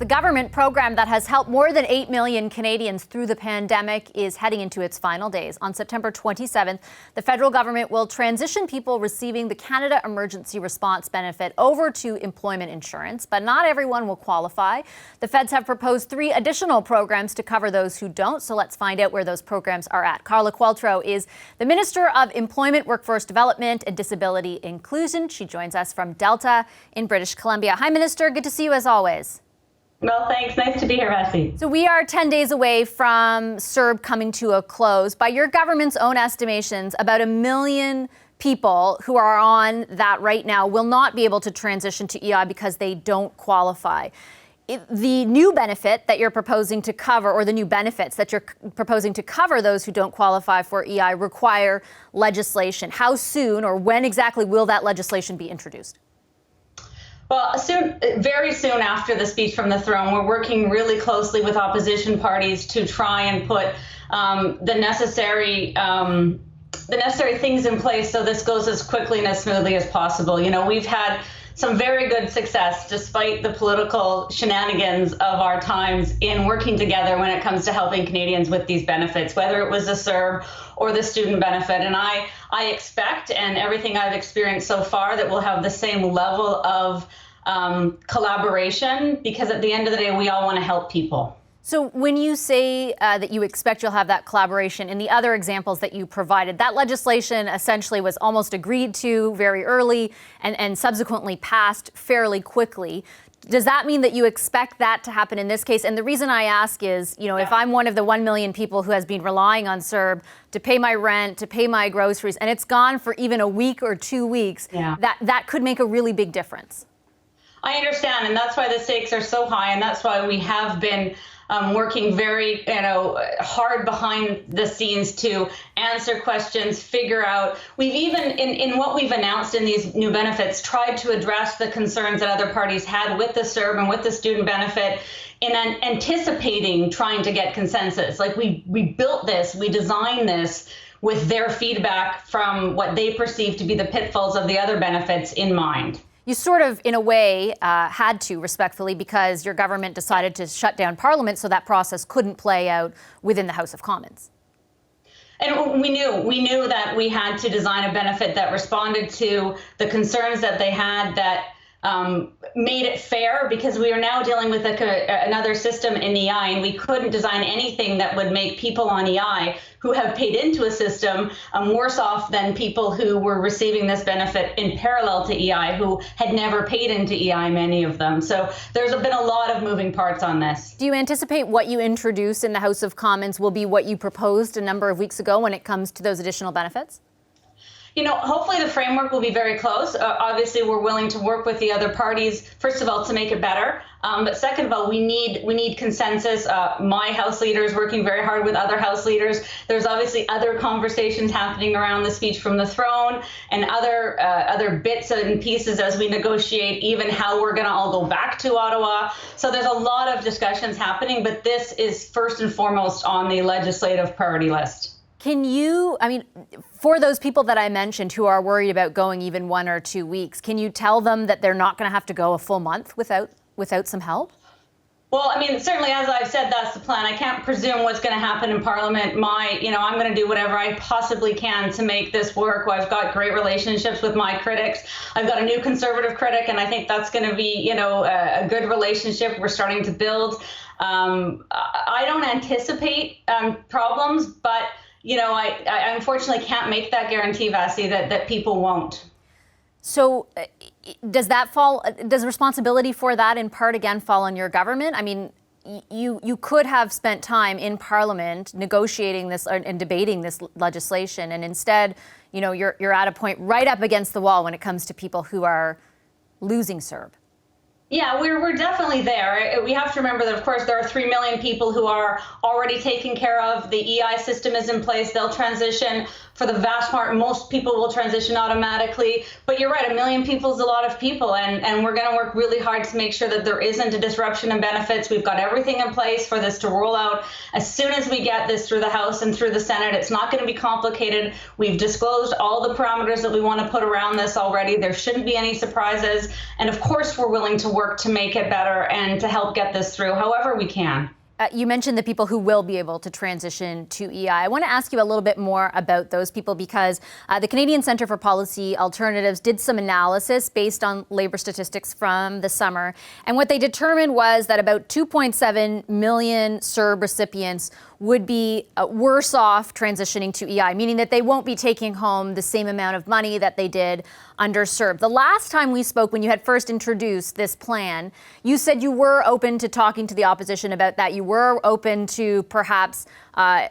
The government program that has helped more than 8 million Canadians through the pandemic is heading into its final days. On September 27th, the federal government will transition people receiving the Canada Emergency Response Benefit over to employment insurance, but not everyone will qualify. The feds have proposed 3 additional programs to cover those who don't, so let's find out where those programs are at. Carla Qualtrough is the Minister of Employment, Workforce Development and Disability Inclusion. She joins us from Delta in British Columbia. Hi, Minister. Good to see you as always. Well, thanks. Nice to be here, Bessie. So we are 10 days away from CERB coming to a close. By your government's own estimations, about 1 million people who are on that right now will not be able to transition to EI because they don't qualify. The new benefit that you're proposing to cover, or the new benefits that you're proposing to cover those who don't qualify for EI, require legislation. How soon or when exactly will that legislation be introduced? Well, very soon after the speech from the throne, we're working really closely with opposition parties to try and put the necessary things in place so this goes as quickly and as smoothly as possible. You know, we've had some very good success despite the political shenanigans of our times in working together when it comes to helping Canadians with these benefits, whether it was the CERB or the student benefit. And I expect, and everything I've experienced so far, that we'll have the same level of collaboration, because at the end of the day, we all want to help people. So when you say that you expect you'll have that collaboration, in the other examples that you provided, that legislation essentially was almost agreed to very early and subsequently passed fairly quickly. Does that mean that you expect that to happen in this case? And the reason I ask is, you know, if I'm one of the 1 million people who has been relying on CERB to pay my rent, to pay my groceries, and it's gone for even a week or 2 weeks, that could make a really big difference. I understand, and that's why the stakes are so high, and that's why we have been working very, hard behind the scenes to answer questions, figure out. We've even, in what we've announced in these new benefits, tried to address the concerns that other parties had with the CERB and with the student benefit in anticipating trying to get consensus. Like we built this, we designed this with their feedback from what they perceive to be the pitfalls of the other benefits in mind. You sort of, in a way, had to, respectfully, because your government decided to shut down Parliament, so that process couldn't play out within the House of Commons. And we knew that we had to design a benefit that responded to the concerns that they had, that made it fair, because we are now dealing with another system in EI, and we couldn't design anything that would make people on EI who have paid into a system worse off than people who were receiving this benefit in parallel to EI who had never paid into EI, many of them. So there's been a lot of moving parts on this. Do you anticipate what you introduce in the House of Commons will be what you proposed a number of weeks ago when it comes to those additional benefits? You know, hopefully the framework will be very close. Obviously, we're willing to work with the other parties, first of all, to make it better. But second of all, we need consensus. My House leader is working very hard with other House leaders. There's obviously other conversations happening around the speech from the throne and other bits and pieces as we negotiate even how we're going to all go back to Ottawa. So there's a lot of discussions happening, but this is first and foremost on the legislative priority list. Can you, for those people that I mentioned who are worried about going even 1 or 2 weeks, can you tell them that they're not going to have to go a full month without some help? Well, certainly, as I've said, that's the plan. I can't presume what's going to happen in Parliament. I'm going to do whatever I possibly can to make this work. I've got great relationships with my critics. I've got a new Conservative critic, and I think that's going to be, a good relationship we're starting to build. I don't anticipate problems, but I unfortunately can't make that guarantee, Vassie, that people won't. So does responsibility for that in part again fall on your government? You could have spent time in Parliament negotiating this and debating this legislation, and instead, you're at a point right up against the wall when it comes to people who are losing CERB. Yeah, we're definitely there. We have to remember that, of course, there are 3 million people who are already taken care of. The EI system is in place. They'll transition For the vast part, most people will transition automatically. But you're right, 1 million people is a lot of people, and we're going to work really hard to make sure that there isn't a disruption in benefits. We've got everything in place for this to roll out as soon as we get this through the House and through the Senate. It's not going to be complicated. We've disclosed all the parameters that we want to put around this already. There shouldn't be any surprises. And of course, we're willing to work to make it better and to help get this through however we can. You mentioned the people who will be able to transition to EI. I want to ask you a little bit more about those people because the Canadian Centre for Policy Alternatives did some analysis based on labor statistics from the summer. And what they determined was that about 2.7 million CERB recipients would be worse off transitioning to EI, meaning that they won't be taking home the same amount of money that they did under CERB. The last time we spoke, when you had first introduced this plan, you said you were open to talking to the opposition about that. You were open to perhaps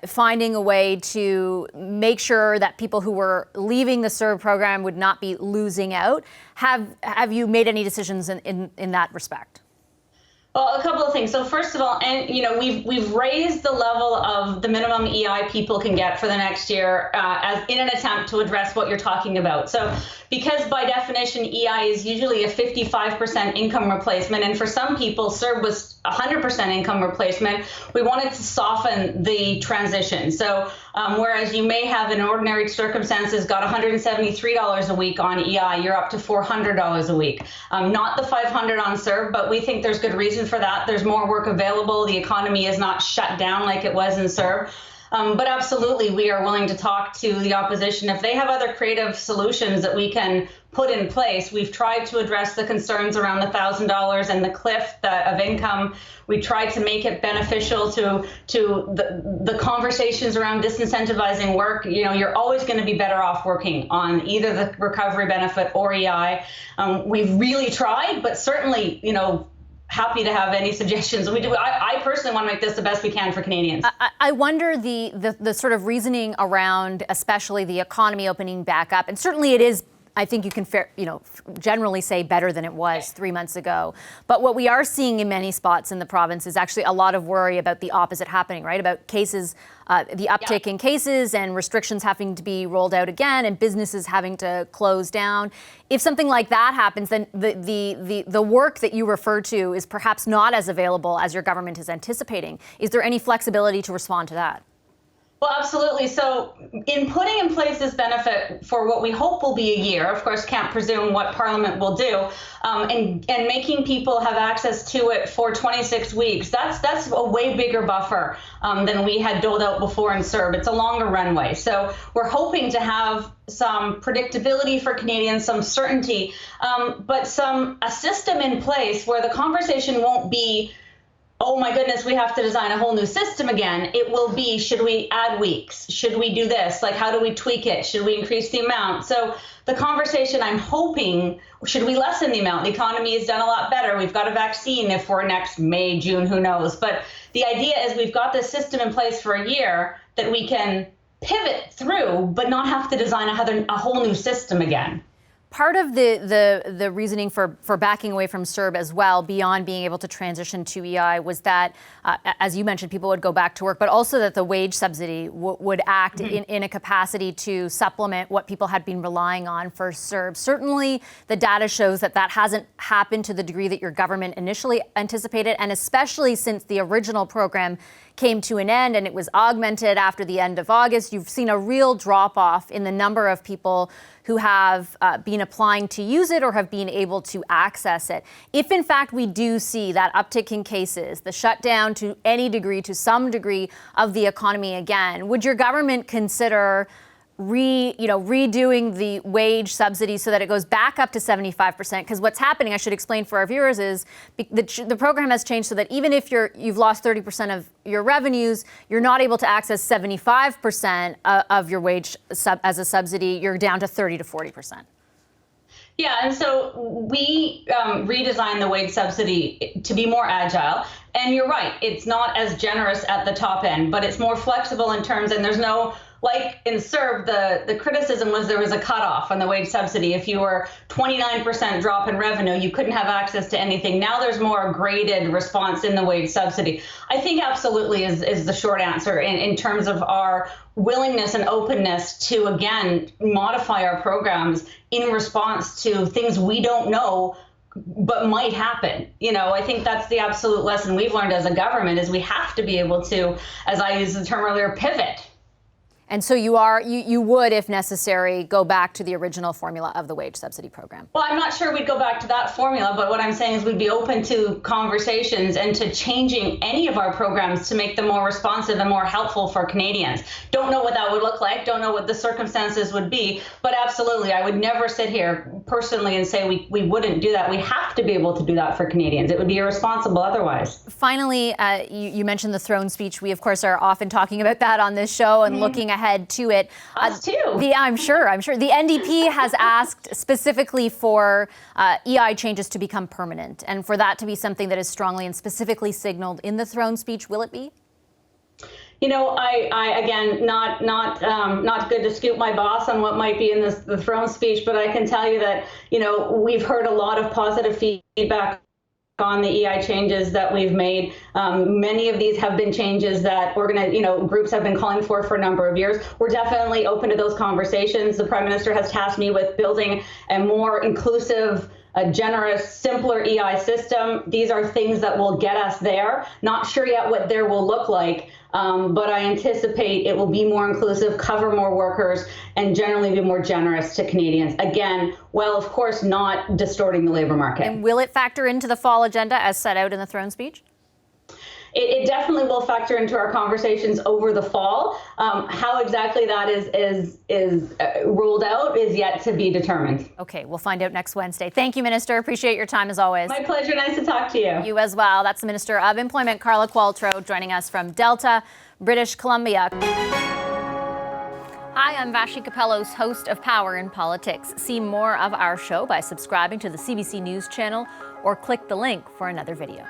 finding a way to make sure that people who were leaving the CERB program would not be losing out. Have you made any decisions in that respect? Well, a couple of things. So first of all, and we've raised the level of the minimum EI people can get for the next year as in an attempt to address what you're talking about. So because by definition, EI is usually a 55% income replacement, and for some people, CERB was 100% income replacement, we wanted to soften the transition. So whereas you may have in ordinary circumstances got $173 a week on EI, you're up to $400 a week. Not the $500 on CERB, but we think there's good reason for that. There's more work available. The economy is not shut down like it was in CERB. But absolutely, we are willing to talk to the opposition. If they have other creative solutions that we can put in place, we've tried to address the concerns around the $1,000 and the cliff of income. We tried to make it beneficial to the conversations around disincentivizing work. You're always going to be better off working on either the recovery benefit or EI. We've really tried, but certainly, happy to have any suggestions. I personally want to make this the best we can for Canadians. I wonder the sort of reasoning around, especially the economy opening back up, and certainly it is. I think you can generally say better than it was 3 months ago. But what we are seeing in many spots in the province is actually a lot of worry about the opposite happening, right? About cases, the uptick in cases and restrictions having to be rolled out again and businesses having to close down. If something like that happens, then the work that you refer to is perhaps not as available as your government is anticipating. Is there any flexibility to respond to that? Well, absolutely. So in putting in place this benefit for what we hope will be a year, of course, can't presume what Parliament will do, and making people have access to it for 26 weeks, that's a way bigger buffer than we had doled out before in CERB. It's a longer runway. So we're hoping to have some predictability for Canadians, some certainty, but a system in place where the conversation won't be, oh my goodness, we have to design a whole new system again. It will be, should we add weeks? Should we do this? Like, how do we tweak it? Should we increase the amount? So the conversation, I'm hoping, should we lessen the amount? The economy has done a lot better. We've got a vaccine if we're next May, June, who knows? But the idea is we've got this system in place for a year that we can pivot through, but not have to design a whole new system again. Part of the reasoning for backing away from CERB as well, beyond being able to transition to EI, was that, as you mentioned, people would go back to work, but also that the wage subsidy would act in a capacity to supplement what people had been relying on for CERB. Certainly, the data shows that hasn't happened to the degree that your government initially anticipated, and especially since the original program came to an end and it was augmented after the end of August. You've seen a real drop-off in the number of people who have been applying to use it or have been able to access it. If in fact we do see that uptick in cases, the shutdown to some degree of the economy again, would your government consider redoing the wage subsidy so that it goes back up to 75%? Because what's happening, I should explain for our viewers, is the program has changed so that even if you've lost 30% of your revenues, you're not able to access 75% of your wage as a subsidy. You're down to 30 to 40%. Yeah, and so we redesigned the wage subsidy to be more agile. And you're right, it's not as generous at the top end, but it's more flexible in terms, and there's no like in CERB, the criticism was there was a cutoff on the wage subsidy. If you were 29% drop in revenue, you couldn't have access to anything. Now there's more graded response in the wage subsidy. I think absolutely is the short answer in terms of our willingness and openness to, again, modify our programs in response to things we don't know but might happen. I think that's the absolute lesson we've learned as a government is we have to be able to, as I used the term earlier, pivot. And so you would, if necessary, go back to the original formula of the wage subsidy program? Well, I'm not sure we'd go back to that formula, but what I'm saying is we'd be open to conversations and to changing any of our programs to make them more responsive and more helpful for Canadians. Don't know what that would look like, don't know what the circumstances would be, but absolutely, I would never sit here personally and say we wouldn't do that. We have to be able to do that for Canadians. It would be irresponsible otherwise. Finally, you mentioned the throne speech. We, of course, are often talking about that on this show and looking ahead to it. Us too. I'm sure. The NDP has asked specifically for EI changes to become permanent and for that to be something that is strongly and specifically signaled in the throne speech. Will it be? I again, not good to scoop my boss on what might be in the throne speech, but I can tell you that, we've heard a lot of positive feedback on the EI changes that we've made. Many of these have been changes that groups have been calling for a number of years. We're definitely open to those conversations. The Prime Minister has tasked me with building a more inclusive, a generous, simpler EI system. These are things that will get us there. Not sure yet what there will look like, but I anticipate it will be more inclusive, cover more workers, and generally be more generous to Canadians. Again, of course, not distorting the labor market. And will it factor into the fall agenda as set out in the throne speech? It definitely will factor into our conversations over the fall. How exactly that is ruled out is yet to be determined. Okay, we'll find out next Wednesday. Thank you, Minister. Appreciate your time as always. My pleasure. Nice to talk to you. You as well. That's the Minister of Employment, Carla Qualtrough, joining us from Delta, British Columbia. Hi, I'm Vashi Capellos, host of Power in Politics. See more of our show by subscribing to the CBC News channel or click the link for another video.